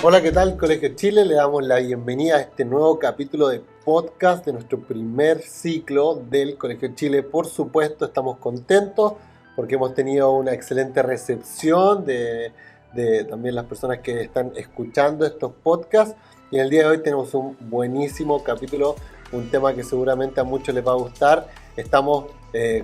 Hola, ¿qué tal, Colegio Chile? Le damos la bienvenida a este nuevo capítulo de podcast de nuestro primer ciclo del Colegio Chile. Por supuesto, estamos contentos porque hemos tenido una excelente recepción de también las personas que están escuchando estos podcasts. Y en el día de hoy tenemos un buenísimo capítulo, un tema que seguramente a muchos les va a gustar. Estamos,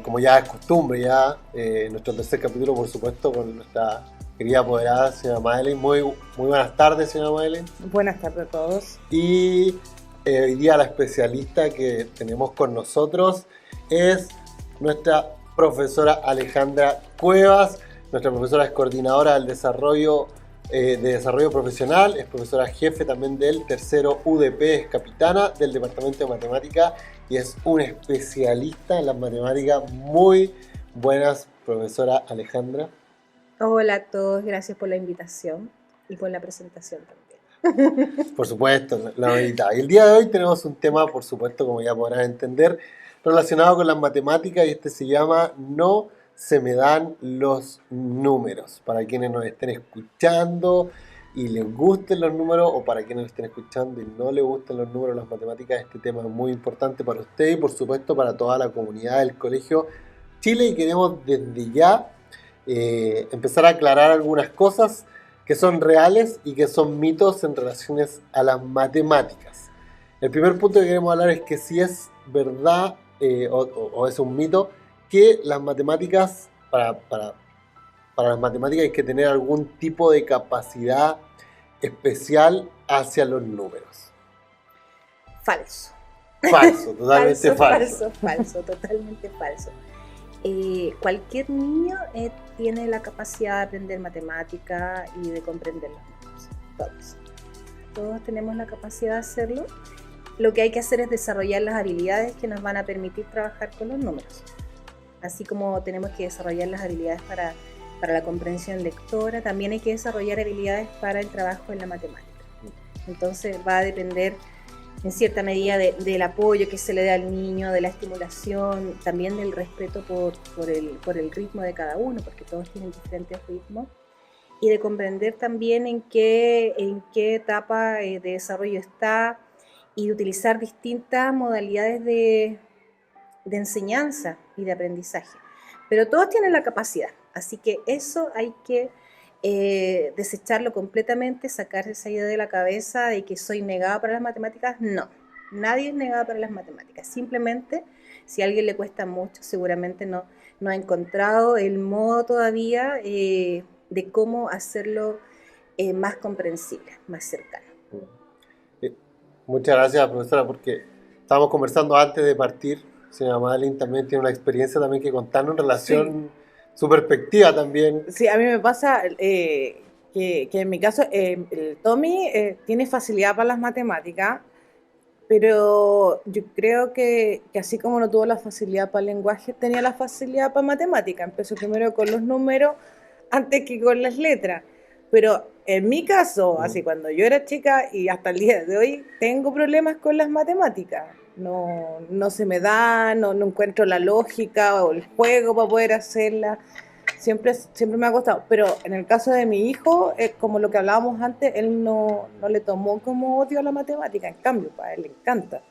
como ya es costumbre, en nuestro tercer capítulo, por supuesto, con nuestra querida apoderada, señora Madeleine. Muy buenas tardes, señora Madeleine. Buenas tardes a todos. Y hoy día la especialista que tenemos con nosotros es nuestra profesora Alejandra Cuevas. Nuestra profesora es coordinadora del desarrollo profesional, es profesora jefe también del tercero UDP, es capitana del departamento de matemática y es una especialista en las matemáticas. Muy buenas, profesora Alejandra. Hola a todos, gracias por la invitación y por la presentación también. Por supuesto, la medita. Y el día de hoy tenemos un tema, por supuesto, como ya podrán entender, relacionado con las matemáticas, y este se llama No se me dan los números. Para quienes nos estén escuchando y les gusten los números, o para quienes nos estén escuchando y no les gusten los números, las matemáticas, este tema es muy importante para usted y por supuesto para toda la comunidad del Colegio Chile, y queremos desde ya empezar a aclarar algunas cosas que son reales y que son mitos en relaciones a las matemáticas. El primer punto que queremos hablar es que si es verdad o es un mito que las matemáticas, para las matemáticas hay que tener algún tipo de capacidad especial hacia los números. Falso. Falso, totalmente falso. Falso, totalmente falso. Cualquier niño tiene la capacidad de aprender matemática y de comprender los números. Todos tenemos la capacidad de hacerlo. Lo que hay que hacer es desarrollar las habilidades que nos van a permitir trabajar con los números. Así como tenemos que desarrollar las habilidades para la comprensión lectora, también hay que desarrollar habilidades para el trabajo en la matemática. Entonces va a depender en cierta medida del apoyo que se le dé al niño, de la estimulación, también del respeto por el ritmo de cada uno, porque todos tienen diferentes ritmos, y de comprender también en qué etapa de desarrollo está, y de utilizar distintas modalidades de enseñanza y de aprendizaje. Pero todos tienen la capacidad, así que eso hay que desecharlo completamente, sacar esa idea de la cabeza de que soy negada para las matemáticas. No, nadie es negada para las matemáticas. Simplemente, si a alguien le cuesta mucho, seguramente no ha encontrado el modo todavía de cómo hacerlo más comprensible, más cercano. Muchas gracias, profesora, porque estábamos conversando antes de partir. Señora Madeleine también tiene una experiencia también que contarnos en relación... Sí. Su perspectiva también. Sí, a mí me pasa que en mi caso el Tommy tiene facilidad para las matemáticas, pero yo creo que así como no tuvo la facilidad para el lenguaje, tenía la facilidad para matemáticas. Empezó primero con los números antes que con las letras. Pero en mi caso, así cuando yo era chica y hasta el día de hoy, tengo problemas con las matemáticas. No se me da, no encuentro la lógica o el juego para poder hacerla. Siempre me ha costado. Pero en el caso de mi hijo, como lo que hablábamos antes, él no le tomó como odio a la matemática. En cambio, para él le encanta.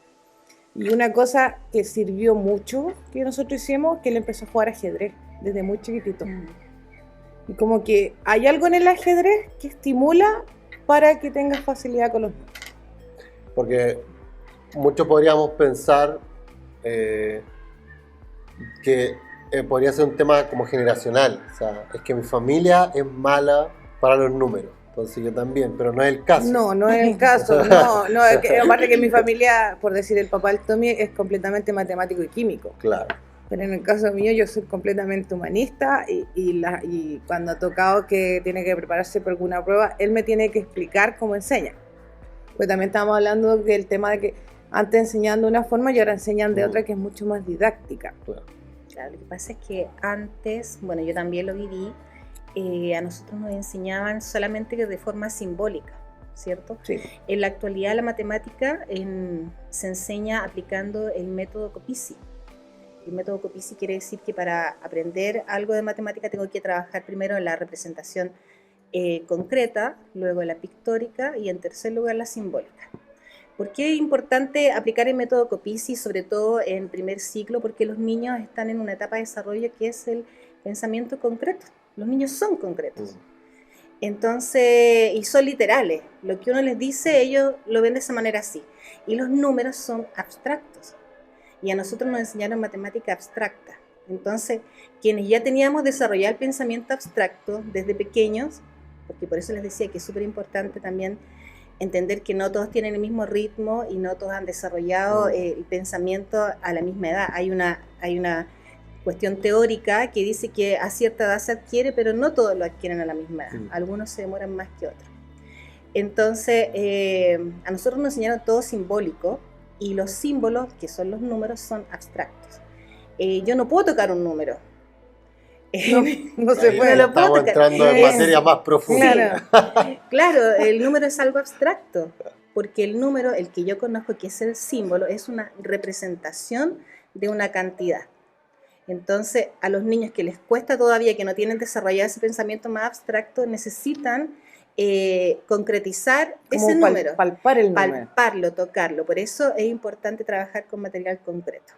Y una cosa que sirvió mucho que nosotros hicimos, que él empezó a jugar ajedrez desde muy chiquitito. Y como que hay algo en el ajedrez que estimula para que tengas facilidad con los números. Porque muchos podríamos pensar que podría ser un tema como generacional. O sea, es que mi familia es mala para los números. Entonces yo también, pero no es el caso. No es el caso. No, aparte que mi familia, por decir el papá del Tommy, es completamente matemático y químico. Claro. Pero en el caso mío yo soy completamente humanista y cuando ha tocado que tiene que prepararse por alguna prueba, él me tiene que explicar cómo enseña. Pues también estábamos hablando del tema de que antes enseñando de una forma y ahora enseñan de otra que es mucho más didáctica. Claro, lo que pasa es que antes, bueno, yo también lo viví, a nosotros nos enseñaban solamente de forma simbólica, ¿cierto? Sí. En la actualidad la matemática se enseña aplicando el método Copici. El método Copici quiere decir que para aprender algo de matemática tengo que trabajar primero en la representación concreta, luego la pictórica y en tercer lugar la simbólica. ¿Por qué es importante aplicar el método Copici, sobre todo en primer ciclo? Porque los niños están en una etapa de desarrollo que es el pensamiento concreto. Los niños son concretos. Entonces, y son literales. Lo que uno les dice, ellos lo ven de esa manera así. Y los números son abstractos. Y a nosotros nos enseñaron matemática abstracta. Entonces, quienes ya teníamos desarrollado el pensamiento abstracto desde pequeños, porque por eso les decía que es súper importante también entender que no todos tienen el mismo ritmo y no todos han desarrollado el pensamiento a la misma edad. Hay una cuestión teórica que dice que a cierta edad se adquiere, pero no todos lo adquieren a la misma edad. Algunos se demoran más que otros. Entonces, a nosotros nos enseñaron todo simbólico y los símbolos, que son los números, son abstractos. Yo no puedo tocar un número. No se puede. No estamos entrando en materia más profunda. Claro, el número es algo abstracto, porque el número, el que yo conozco, que es el símbolo, es una representación de una cantidad. Entonces, a los niños que les cuesta todavía, que no tienen desarrollado ese pensamiento más abstracto, necesitan concretizar ese número. Palpar el número. Palparlo, tocarlo. Por eso es importante trabajar con material concreto.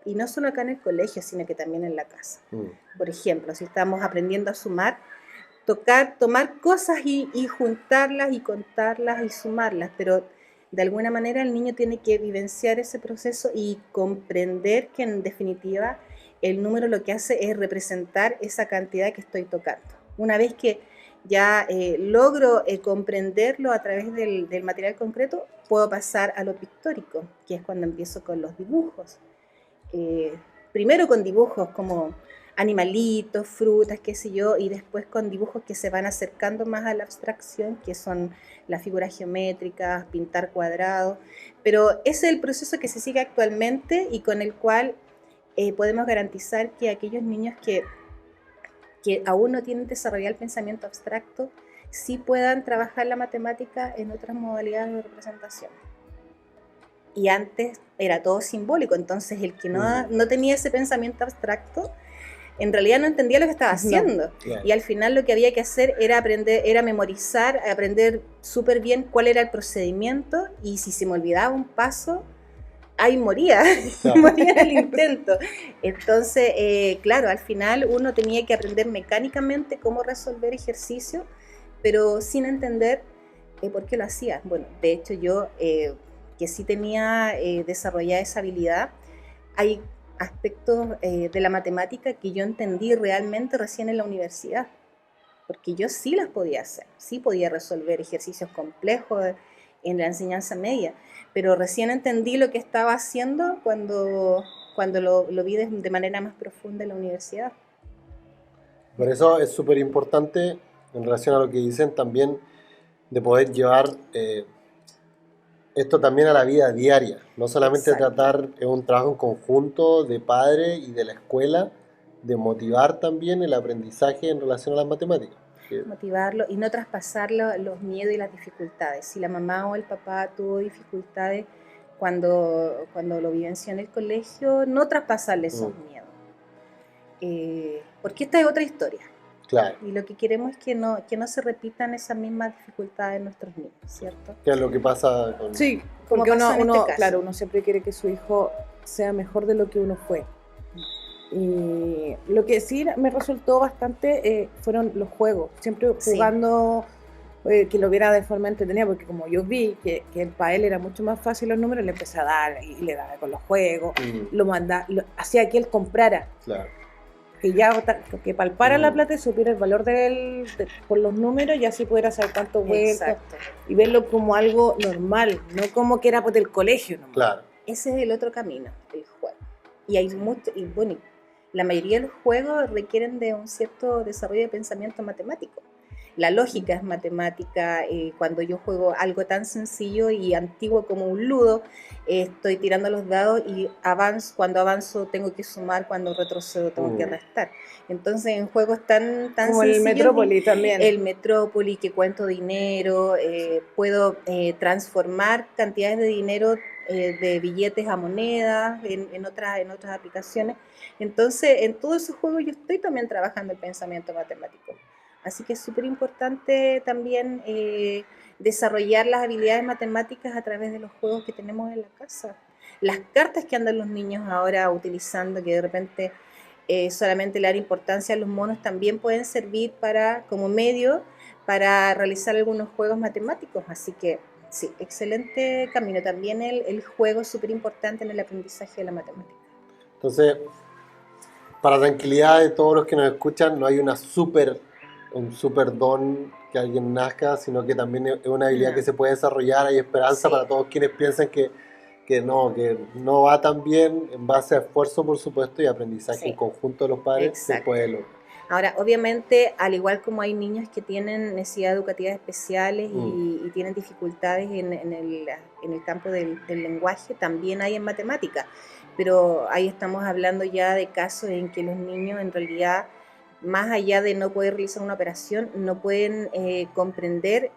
Y no solo acá en el colegio, sino que también en la casa. Por ejemplo, si estamos aprendiendo a sumar, tomar cosas y juntarlas y contarlas y sumarlas, pero de alguna manera el niño tiene que vivenciar ese proceso y comprender que en definitiva el número lo que hace es representar esa cantidad que estoy tocando. Una vez que ya logro comprenderlo a través del material concreto, puedo pasar a lo pictórico, que es cuando empiezo con los dibujos. Primero con dibujos como animalitos, frutas, qué sé yo, y después con dibujos que se van acercando más a la abstracción, que son las figuras geométricas, pintar cuadrados, pero ese es el proceso que se sigue actualmente y con el cual podemos garantizar que aquellos niños que aún no tienen desarrollado el pensamiento abstracto, sí puedan trabajar la matemática en otras modalidades de representación. Y antes era todo simbólico, entonces el que no tenía ese pensamiento abstracto, en realidad no entendía lo que estaba haciendo. Y al final lo que había que hacer era aprender, era memorizar, aprender súper bien cuál era el procedimiento, y si se me olvidaba un paso, ahí moría, moría en el intento. Entonces, claro, al final uno tenía que aprender mecánicamente cómo resolver ejercicios, pero sin entender por qué lo hacía. Bueno, de hecho yo... que sí tenía desarrollada esa habilidad, hay aspectos de la matemática que yo entendí realmente recién en la universidad, porque yo sí las podía hacer, sí podía resolver ejercicios complejos en la enseñanza media, pero recién entendí lo que estaba haciendo cuando lo vi de manera más profunda en la universidad. Por eso es súper importante, en relación a lo que dicen también, de poder llevar esto también a la vida diaria, no solamente tratar un trabajo en conjunto de padre y de la escuela, de motivar también el aprendizaje en relación a las matemáticas. Motivarlo y no traspasar los miedos y las dificultades. Si la mamá o el papá tuvo dificultades cuando lo vivenció en el colegio, no traspasarle esos miedos. Porque esta es otra historia. Claro. Y lo que queremos es que no se repitan esas mismas dificultades en nuestros niños, ¿cierto? ¿Qué es lo que pasa con...? Sí, porque uno siempre quiere que su hijo sea mejor de lo que uno fue. Y lo que sí me resultó bastante fueron los juegos, siempre jugando, que lo viera de forma entretenida, porque como yo vi que para él era mucho más fácil los números, le empecé a dar y le daba con los juegos, hacía que él comprara. Claro. Que palpara la plata y supiera el valor por los números, y así pudiera saber cuánto vueltas y verlo como algo normal, no como que era del colegio nomás. Claro. Ese es el otro camino, el juego. Y hay bueno, la mayoría de los juegos requieren de un cierto desarrollo de pensamiento matemático. La lógica es matemática. Cuando yo juego algo tan sencillo y antiguo como un ludo, estoy tirando los dados y cuando avanzo tengo que sumar, cuando retrocedo tengo que restar. Entonces en juegos tan como sencillos, el Metrópoli también. El Metrópoli, que cuento dinero, puedo transformar cantidades de dinero de billetes a monedas en otras aplicaciones. Entonces en todos esos juegos yo estoy también trabajando el pensamiento matemático. Así que es súper importante también desarrollar las habilidades matemáticas a través de los juegos que tenemos en la casa. Las cartas que andan los niños ahora utilizando, que de repente solamente le dan importancia a los monos, también pueden servir como medio para realizar algunos juegos matemáticos. Así que sí, excelente camino. También el juego es súper importante en el aprendizaje de la matemática. Entonces, para tranquilidad de todos los que nos escuchan, no hay un super don que alguien nazca, sino que también es una habilidad que se puede desarrollar. Hay esperanza para todos quienes piensan que no va tan bien, en base a esfuerzo, por supuesto, y aprendizaje en conjunto de los padres. Se puede lograr. Ahora, obviamente, al igual como hay niños que tienen necesidades educativas especiales y tienen dificultades en el campo del lenguaje, también hay en matemática. Pero ahí estamos hablando ya de casos en que los niños, en realidad, más allá de no poder realizar una operación, no pueden comprender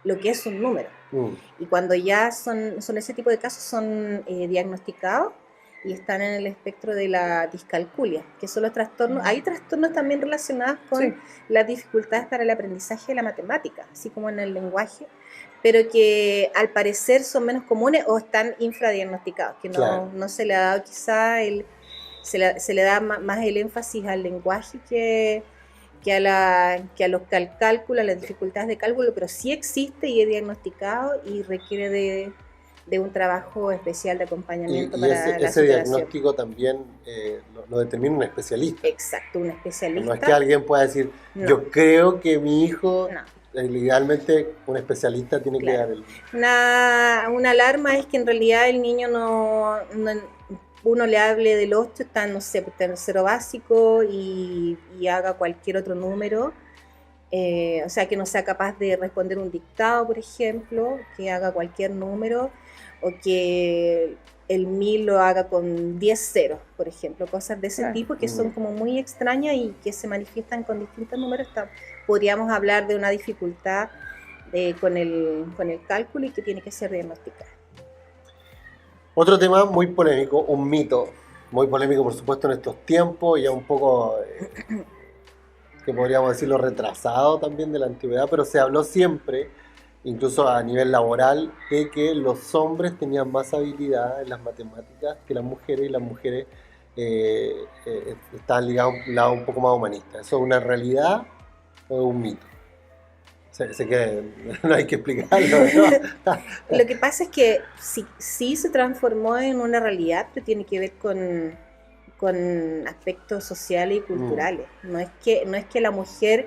lo que es un número. Y cuando ya son ese tipo de casos, son diagnosticados y están en el espectro de la discalculia, que son los trastornos. Hay trastornos también relacionados con las dificultades para el aprendizaje de la matemática, así como en el lenguaje, pero que al parecer son menos comunes o están infradiagnosticados, que no se le ha dado quizá se le da más el énfasis al lenguaje que a los cálculos, a las dificultades de cálculo, pero sí existe y es diagnosticado y requiere de un trabajo especial de acompañamiento para la ese diagnóstico también lo determina un especialista. Exacto, un especialista. No es que alguien pueda decir, yo creo que mi hijo... Idealmente un especialista tiene que dar una alarma es que en realidad el niño uno le hable del 8, está, no sé, tercero básico y haga cualquier otro número, o sea, que no sea capaz de responder un dictado, por ejemplo, que haga cualquier número, o que el 1000 lo haga con 10 ceros, por ejemplo, cosas de ese tipo que son como muy extrañas y que se manifiestan con distintos números. Podríamos hablar de una dificultad con el cálculo y que tiene que ser diagnosticada. Otro tema muy polémico, un mito, muy polémico por supuesto en estos tiempos, ya un poco, que podríamos decirlo, retrasado también de la antigüedad, pero se habló siempre, incluso a nivel laboral, de que los hombres tenían más habilidad en las matemáticas que las mujeres, y las mujeres estaban ligadas a un lado un poco más humanista. ¿Eso es una realidad o es un mito? Sé que no hay que explicarlo, ¿no? Lo que pasa es que sí se transformó en una realidad, pero tiene que ver con aspectos sociales y culturales. No es que la mujer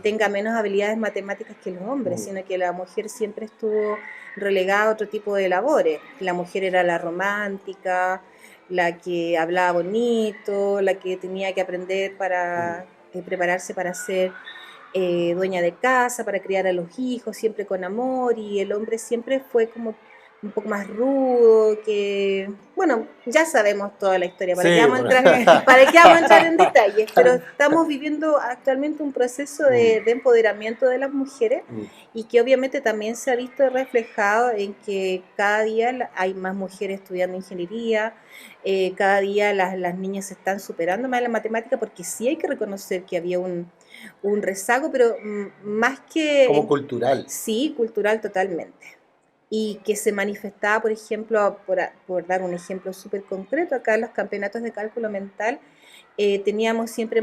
tenga menos habilidades matemáticas que los hombres, sino que la mujer siempre estuvo relegada a otro tipo de labores. La mujer era la romántica, la que hablaba bonito, la que tenía que aprender para prepararse para ser dueña de casa, para criar a los hijos, siempre con amor, y el hombre siempre fue como un poco más rudo, que, bueno, ya sabemos toda la historia, ¿para qué vamos a entrar en detalles? Pero estamos viviendo actualmente un proceso de empoderamiento de las mujeres y que obviamente también se ha visto reflejado en que cada día hay más mujeres estudiando ingeniería, cada día las niñas se están superando más en la matemática, porque sí hay que reconocer que había un rezago, pero más que... Como cultural. Sí, cultural totalmente. Y que se manifestaba, por ejemplo, por dar un ejemplo súper concreto, acá en los campeonatos de cálculo mental teníamos siempre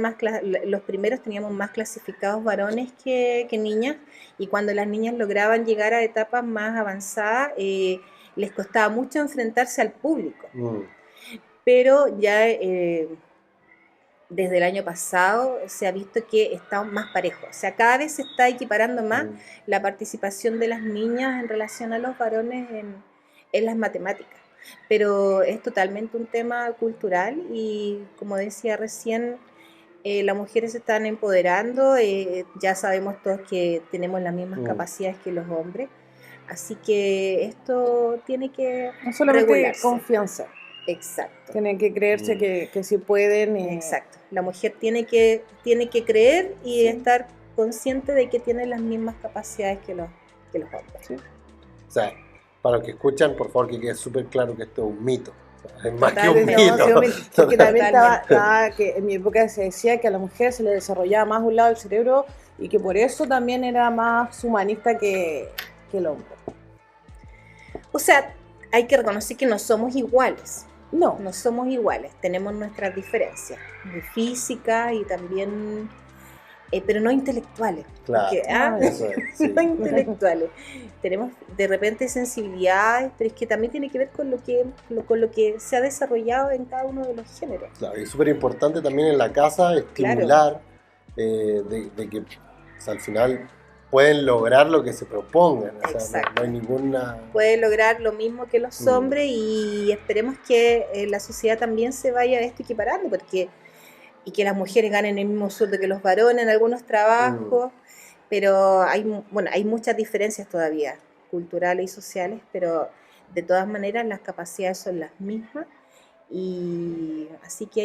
los primeros teníamos más clasificados varones que niñas, y cuando las niñas lograban llegar a etapas más avanzadas, les costaba mucho enfrentarse al público. Pero ya... desde el año pasado se ha visto que estamos más parejos, o sea, cada vez se está equiparando más la participación de las niñas en relación a los varones en las matemáticas, pero es totalmente un tema cultural y, como decía recién, las mujeres se están empoderando, ya sabemos todos que tenemos las mismas capacidades que los hombres, así que esto tiene que no solamente regularse. Confianza. Exacto. Tienen que creerse que sí pueden. Exacto. La mujer tiene que creer y estar consciente de que tiene las mismas capacidades que los hombres. ¿Sí? O sea, para los que escuchan, por favor, que quede súper claro que esto es un mito. Es más que un Totalmente. mito. No, sí, porque también Totalmente. estaba que en mi época se decía que a la mujer se le desarrollaba más un lado del cerebro y que por eso también era más humanista que el hombre. O sea, hay que reconocer que no somos iguales. No, No somos iguales, tenemos nuestras diferencias de física y también, pero no intelectuales. Claro, Porque, eso es, sí. no intelectuales. Tenemos de repente sensibilidades, pero es que también tiene que ver con con lo que se ha desarrollado en cada uno de los géneros. Claro, y es súper importante también en la casa estimular de que, o sea, al final pueden lograr lo que se propongan. O sea, Exacto. no hay ninguna... Puede lograr lo mismo que los hombres y esperemos que la sociedad también se vaya a esto equiparando, y que las mujeres ganen el mismo sueldo que los varones en algunos trabajos, pero hay muchas diferencias todavía, culturales y sociales, pero de todas maneras las capacidades son las mismas. Y así que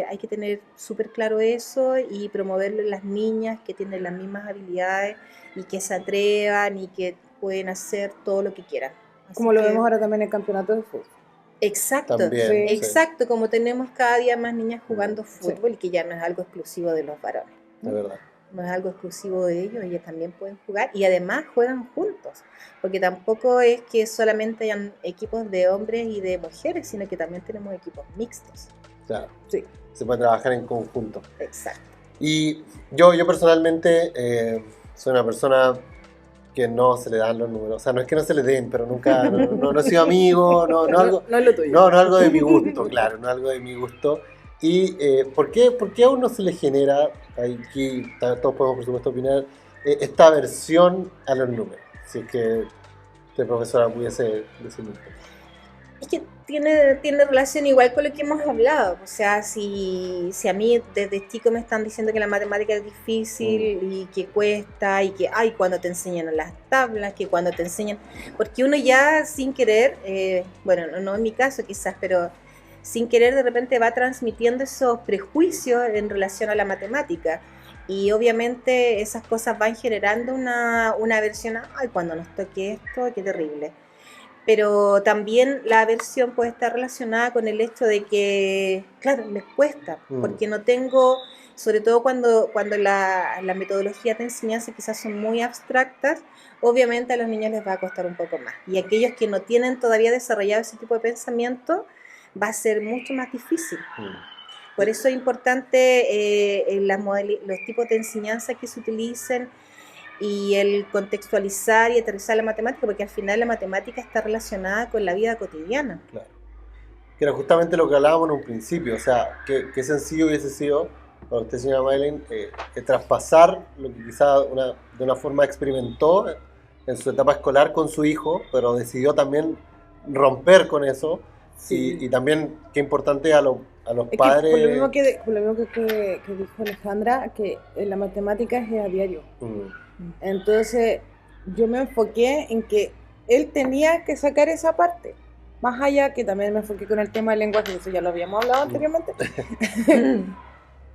hay que tener súper claro eso y promoverle a las niñas que tienen las mismas habilidades y que se atrevan y que pueden hacer todo lo que quieran. Así como lo que- vemos ahora también en el campeonato de fútbol. Exacto, También, Sí. sí. exacto, como tenemos cada día más niñas jugando Sí. fútbol y que ya no es algo exclusivo de los varones, De verdad. no es algo exclusivo de ellos, ellas también pueden jugar y además juegan juntos, porque tampoco es que solamente hayan equipos de hombres y de mujeres, sino que también tenemos equipos mixtos. Claro, Sí. se puede trabajar en conjunto. Exacto. Y yo personalmente soy una persona que no se le dan los números. O sea, no es que no se le den, pero nunca, no he sido amigo, no algo, No es lo tuyo. no algo de mi gusto, claro, no algo de mi gusto. ¿Y por qué a uno se le genera, aquí todos podemos por supuesto opinar, esta aversión a los números? Si es que usted, profesora, pudiese decirme un poco. Es que tiene relación igual con lo que hemos hablado. O sea, si a mí desde chico me están diciendo que la matemática es difícil y que cuesta y que, ay, cuando te enseñan las tablas, que cuando te enseñan... Porque uno ya sin querer, bueno, no en mi caso quizás, pero sin querer de repente va transmitiendo esos prejuicios en relación a la matemática. Y obviamente esas cosas van generando una aversión, ay, cuando nos toque esto, qué terrible. Pero también la aversión puede estar relacionada con el hecho de que, claro, les cuesta, porque no tengo, sobre todo cuando la metodología de enseñanza quizás son muy abstractas, obviamente a los niños les va a costar un poco más. Y aquellos que no tienen todavía desarrollado ese tipo de pensamiento, va a ser mucho más difícil. Por eso es importante los tipos de enseñanza que se utilicen, y el contextualizar y aterrizar la matemática, porque al final la matemática está relacionada con la vida cotidiana. Claro. Que era justamente lo que hablábamos en un principio, o sea, qué sencillo hubiese sido para usted, señora Maylen, traspasar lo que quizá de una forma experimentó en su etapa escolar con su hijo, pero decidió también romper con eso. Sí. Y también qué importante a los padres... Por lo mismo que dijo Alejandra, que la matemática es a diario. Entonces yo me enfoqué en que él tenía que sacar esa parte, más allá que también me enfoqué con el tema del lenguaje, eso ya lo habíamos hablado anteriormente,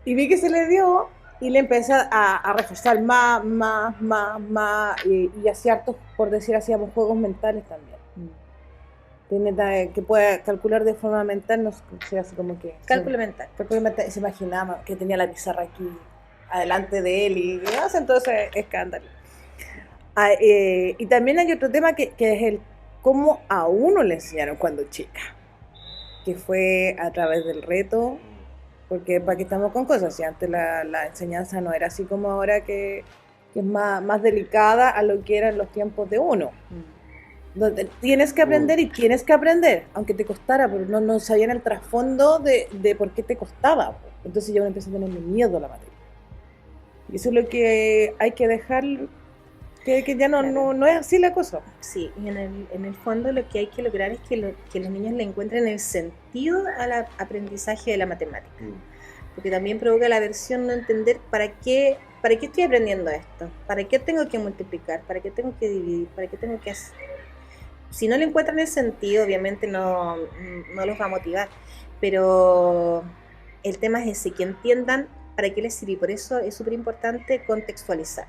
y vi que se le dio y le empecé a reforzar más, y hacía hartos, por decir, hacíamos juegos mentales también. Que pueda calcular de forma mental, no sé, así como que... Cálculo mental. Cálculo mental, se imaginaba que tenía la pizarra aquí adelante de él y hace entonces escándalo. Y también hay otro tema que es el cómo a uno le enseñaron cuando chica, que fue a través del reto, porque para qué estamos con cosas, si antes la enseñanza no era así como ahora, que es más delicada a lo que eran los tiempos de uno, donde tienes que aprender y tienes que aprender, aunque te costara, pero no sabían el trasfondo de por qué te costaba, entonces ya uno empieza a tener miedo a la materia. Y eso es lo que hay que dejar, que ya no es así la cosa. Sí, y en el fondo lo que hay que lograr es que los niños le encuentren el sentido al aprendizaje de la matemática. Porque también provoca la aversión no entender para qué estoy aprendiendo esto, para qué tengo que multiplicar, para qué tengo que dividir, para qué tengo que hacer. Si no le encuentran el sentido, obviamente no los va a motivar. Pero el tema es ese, que entiendan para qué les sirve, y por eso es súper importante contextualizar,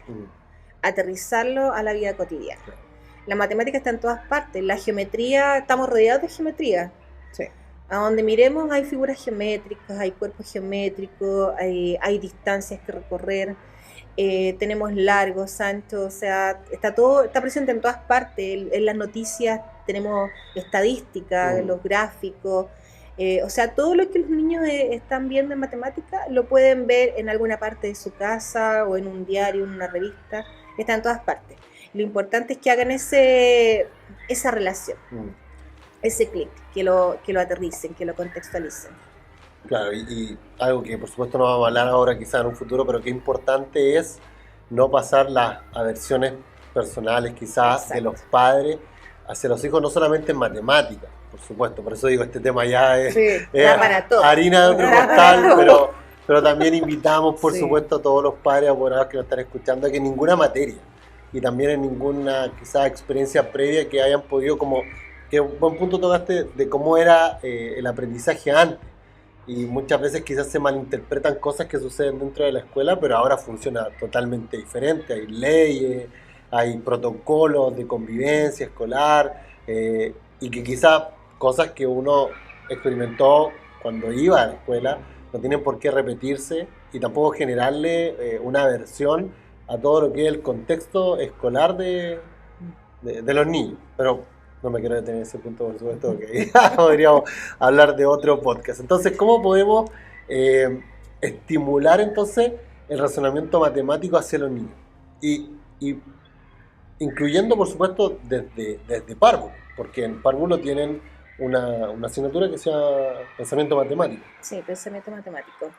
aterrizarlo a la vida cotidiana. La matemática está en todas partes, la geometría, estamos rodeados de geometría. Sí. A donde miremos hay figuras geométricas, hay cuerpos geométricos, hay distancias que recorrer, tenemos largos, anchos, o sea, está todo, está presente en todas partes. En las noticias tenemos estadística, los gráficos, o sea, todo lo que los niños están viendo en matemática lo pueden ver en alguna parte de su casa o en un diario, en una revista, está en todas partes. Lo importante es que hagan esa relación, ese clic, que lo aterricen, que lo contextualicen. Claro, y algo que por supuesto no vamos a hablar ahora, quizá en un futuro, pero que importante es no pasar las aversiones personales quizás de los padres hacia los hijos, no solamente en matemáticas, por supuesto, por eso digo, este tema ya es, harina de otro costal, pero también invitamos por supuesto a todos los padres apoderados que nos están escuchando a que en ninguna materia y también en ninguna quizás experiencia previa que hayan podido como, que un buen punto tocaste de cómo era el aprendizaje antes. Y muchas veces quizás se malinterpretan cosas que suceden dentro de la escuela, pero ahora funciona totalmente diferente. Hay leyes, hay protocolos de convivencia escolar, y que quizás cosas que uno experimentó cuando iba a la escuela no tienen por qué repetirse y tampoco generarle una aversión a todo lo que es el contexto escolar de los niños. Pero no me quiero detener en ese punto, por supuesto, que ya podríamos hablar de otro podcast. Entonces, ¿cómo podemos estimular entonces el razonamiento matemático hacia los niños? Y incluyendo, por supuesto, desde párvulo, porque en párvulo tienen una asignatura que se llama pensamiento matemático. Sí, pensamiento matemático.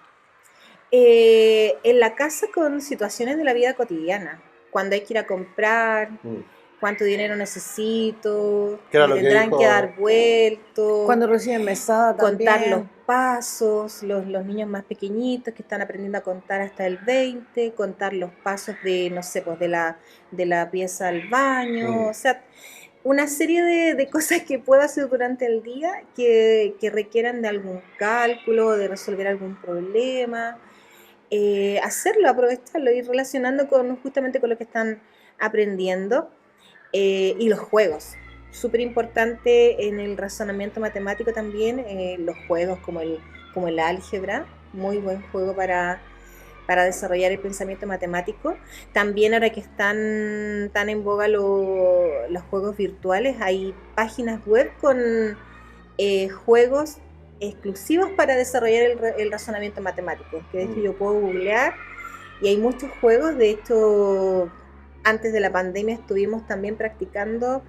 En la casa con situaciones de la vida cotidiana, cuando hay que ir a comprar, cuánto dinero necesito, me tendrán que dar vueltos, cuando reciben mesada también, contar los pasos, los niños más pequeñitos que están aprendiendo a contar hasta el 20, contar los pasos de, no sé, pues de la pieza al baño, o sea, una serie de cosas que puedo hacer durante el día que requieran de algún cálculo, de resolver algún problema, hacerlo, aprovecharlo, ir relacionando justamente con lo que están aprendiendo. Y los juegos, súper importante en el razonamiento matemático también, los juegos como el álgebra, muy buen juego para desarrollar el pensamiento matemático. También ahora que están tan en boga los juegos virtuales, hay páginas web con juegos exclusivos para desarrollar el razonamiento matemático, que de hecho yo puedo googlear y hay muchos juegos. De hecho, antes de la pandemia estuvimos también practicando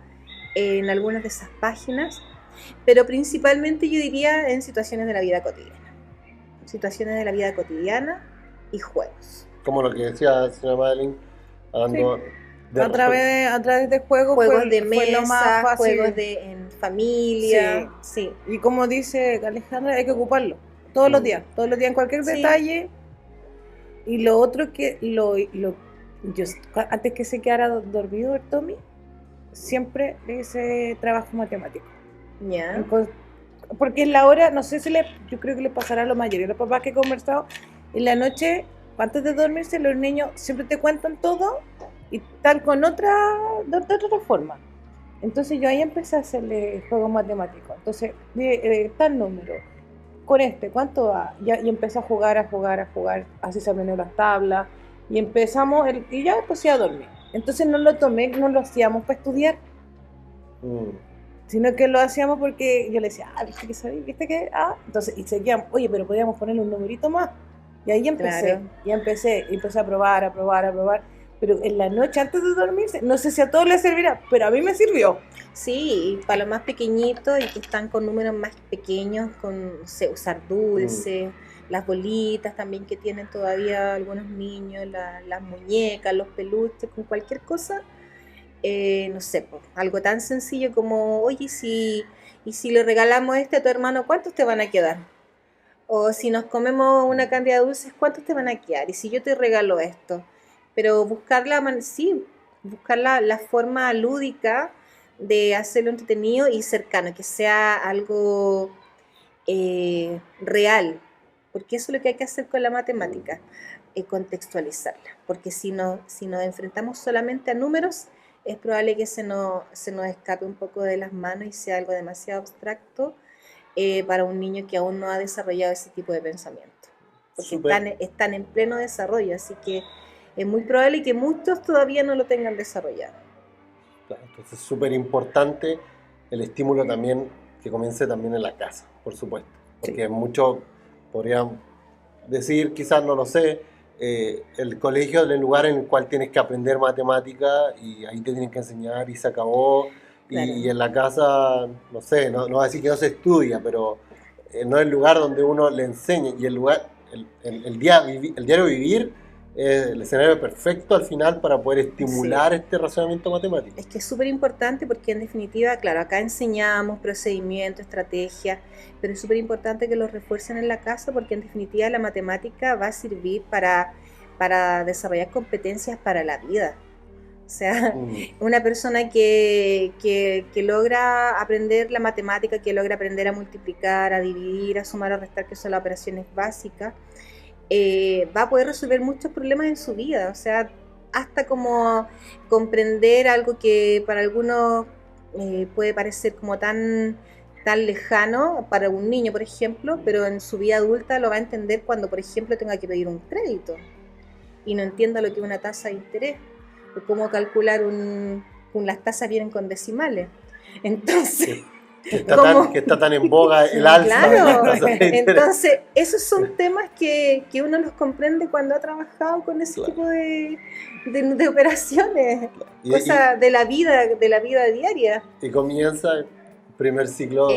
en algunas de esas páginas, pero principalmente yo diría en situaciones de la vida cotidiana. Situaciones de la vida cotidiana y juegos. Como lo que decía la señora Madeline, hablando a través de juegos de mesa, juegos en familia. Sí. Y como dice Alejandra, hay que ocuparlo todos los días en cualquier detalle. Y lo otro que yo, antes que se quedara dormido el Tommy, siempre le hice trabajo matemático. Ya. Porque en la hora, no sé si yo creo que le pasará a la mayoría de los papás que he conversado, en la noche, antes de dormirse, los niños siempre te cuentan todo y están con de otra forma. Entonces yo ahí empecé a hacerle juegos matemáticos. Entonces, tal número, con ¿cuánto va? Y empecé a jugar, así se aprendieron las tablas. Y empezamos, y ya después iba a dormir. Entonces no lo hacíamos para estudiar, sino que lo hacíamos porque yo le decía, ¿viste que sabía? ¿Viste que? Entonces, y seguíamos, oye, pero podíamos ponerle un numerito más. Y ahí empecé, empecé a probar. Pero en la noche, antes de dormirse, no sé si a todos les servirá, pero a mí me sirvió. Sí, y para los más pequeñitos y que están con números más pequeños, no sé, usar dulces, las bolitas también que tienen todavía algunos niños, las muñecas, los peluches, con cualquier cosa, no sé, pues, algo tan sencillo como, oye, y si le regalamos a tu hermano, ¿cuántos te van a quedar? O si nos comemos una cantidad de dulces, ¿cuántos te van a quedar? Y si yo te regalo esto, pero buscar la forma lúdica de hacerlo entretenido y cercano, que sea algo real, porque eso es lo que hay que hacer con la matemática, contextualizarla, porque si nos enfrentamos solamente a números, es probable que se nos escape un poco de las manos y sea algo demasiado abstracto para un niño que aún no ha desarrollado ese tipo de pensamiento. Porque Súper. están en pleno desarrollo, así que es muy probable que muchos todavía no lo tengan desarrollado. Claro, entonces es súper importante el estímulo también que comience también en la casa, por supuesto. Porque muchos podrían decir, quizás no lo sé, el colegio es el lugar en el cual tienes que aprender matemática y ahí te tienen que enseñar y se acabó. Claro. Y en la casa, no sé, no voy a decir que no se estudia, pero no es el lugar donde uno le enseña. Y el lugar, el diario vivir es el escenario perfecto al final para poder estimular este razonamiento matemático. Es que es súper importante porque en definitiva, claro, acá enseñamos procedimientos, estrategias, pero es súper importante que los refuercen en la casa porque en definitiva la matemática va a servir para desarrollar competencias para la vida. O sea, una persona que logra aprender la matemática, que logra aprender a multiplicar, a dividir, a sumar, a restar, que son las operaciones básicas, va a poder resolver muchos problemas en su vida. O sea, hasta como comprender algo que para algunos puede parecer como tan lejano para un niño, por ejemplo, pero en su vida adulta lo va a entender cuando, por ejemplo, tenga que pedir un crédito y no entienda lo que es una tasa de interés o cómo calcular las tasas vienen con decimales. Entonces, que está tan en boga el alza. Claro, entonces esos son temas que uno los comprende cuando ha trabajado con ese tipo de operaciones, cosas de la vida diaria. Y comienza el primer ciclo.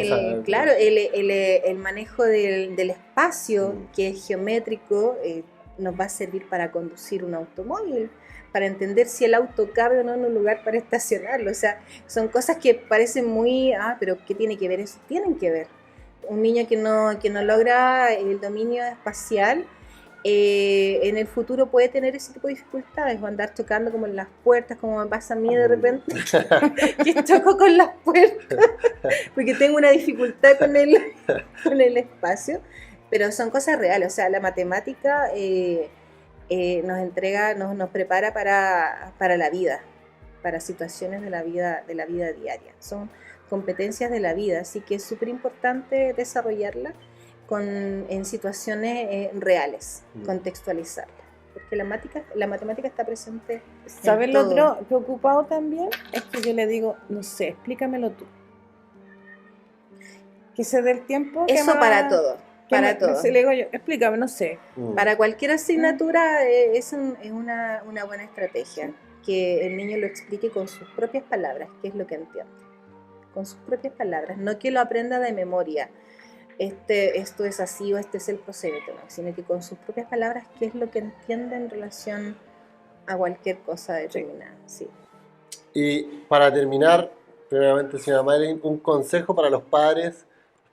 Claro, el manejo del espacio, que es geométrico, nos va a servir para conducir un automóvil, para entender si el auto cabe o no en un lugar para estacionarlo. O sea, son cosas que parecen muy, pero ¿qué tiene que ver eso? Tienen que ver. Un niño que no logra el dominio espacial, en el futuro puede tener ese tipo de dificultades, o andar chocando como en las puertas, como me pasa a mí de repente, que choco con las puertas, porque tengo una dificultad con el espacio, pero son cosas reales. O sea, la matemática nos prepara para la vida, para situaciones de la vida diaria. Son competencias de la vida, así que es súper importante desarrollarla en situaciones reales, contextualizarla, porque la matemática está presente. ¿Sabes lo otro que he ocupado también? Es que yo le digo, no sé, explícamelo tú. Que se dé el tiempo. Eso para todo. Para todo. Le digo yo, explícame, no sé. Para cualquier asignatura es una buena estrategia, que el niño lo explique con sus propias palabras, qué es lo que entiende. Con sus propias palabras, no que lo aprenda de memoria. Esto es así o este es el procedimiento, no, sino que con sus propias palabras qué es lo que entiende en relación a cualquier cosa determinada. Sí. Y para terminar, primeramente, señora Madeline, un consejo para los padres,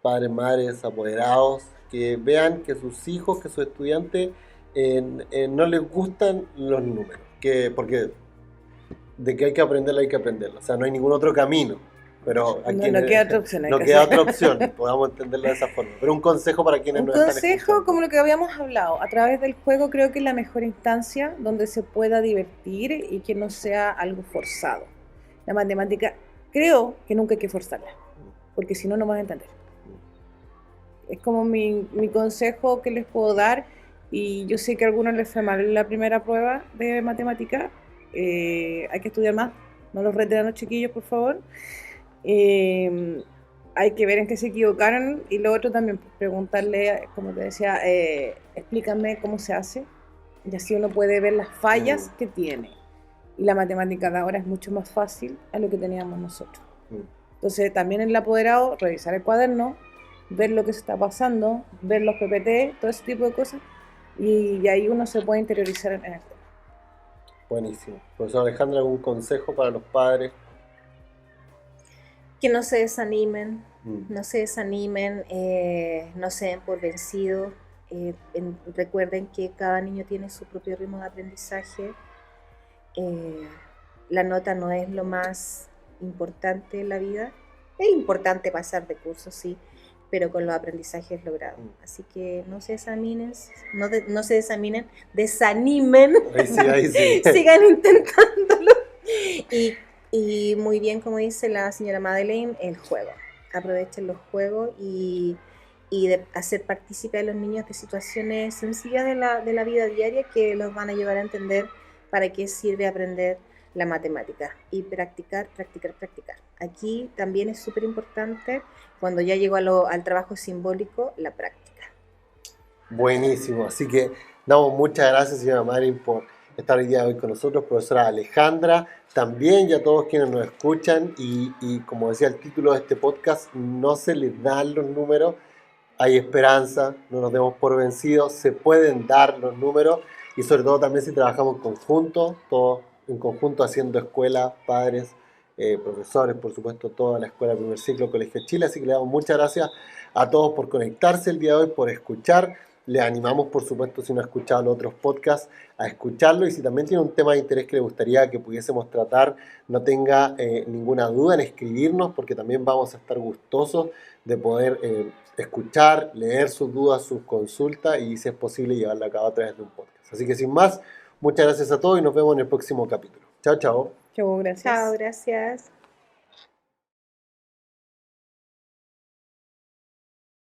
madres, apoderados, que vean que sus hijos, que sus estudiantes no les gustan los números, porque de que hay que aprenderlo, o sea, no hay ningún otro camino. Pero no queda otra opción. No queda otra opción, podamos entenderlo de esa forma. Pero un consejo para quienes no están escuchando. Un consejo, como lo que habíamos hablado, a través del juego creo que es la mejor instancia donde se pueda divertir y que no sea algo forzado. La matemática, creo que nunca hay que forzarla, porque si no, no vas a entender. Es como mi consejo que les puedo dar, y yo sé que a algunos les fue mal la primera prueba de matemática. Hay que estudiar más, no los reten a los chiquillos, por favor. Hay que ver en qué se equivocaron, y lo otro también, preguntarle, como te decía, explícame cómo se hace, y así uno puede ver las fallas que tiene. Y la matemática de ahora es mucho más fácil a lo que teníamos nosotros. Entonces también en el apoderado, revisar el cuaderno, ver lo que se está pasando, ver los PPT, todo ese tipo de cosas, y ahí uno se puede interiorizar en el tema. Buenísimo. Profesor Alejandra, ¿algún consejo para los padres? Que no se desanimen, no se den por vencidos. Recuerden que cada niño tiene su propio ritmo de aprendizaje. La nota no es lo más importante en la vida. Es importante pasar de curso, sí, pero con los aprendizajes logrados. Así que no se desanimen, desanimen. Ahí sí. Sigan intentándolo. Y muy bien, como dice la señora Madeleine, el juego. aprovechen los juegos y de hacer partícipe a los niños de situaciones sencillas de la vida diaria que los van a llevar a entender para qué sirve aprender la matemática y practicar. Aquí también es súper importante, cuando ya llego al trabajo simbólico, la práctica. Buenísimo, así que damos muchas gracias, señora Marín, por estar hoy día hoy con nosotros, profesora Alejandra, también y a todos quienes nos escuchan y como decía el título de este podcast, no se les dan los números, hay esperanza, no nos demos por vencidos, se pueden dar los números y sobre todo también si trabajamos en conjunto, todos en conjunto haciendo escuela, padres, profesores, por supuesto, toda la escuela primer ciclo, Colegio Chile, así que le damos muchas gracias a todos por conectarse el día de hoy, por escuchar. Les animamos, por supuesto, si no ha escuchado los otros podcasts, a escucharlo y si también tiene un tema de interés que le gustaría que pudiésemos tratar, no tenga ninguna duda en escribirnos, porque también vamos a estar gustosos de poder escuchar, leer sus dudas, sus consultas y, si es posible, llevarla a cabo a través de un podcast. Así que sin más, muchas gracias a todos y nos vemos en el próximo capítulo. Chao, chao. Chau, gracias. Chao, gracias.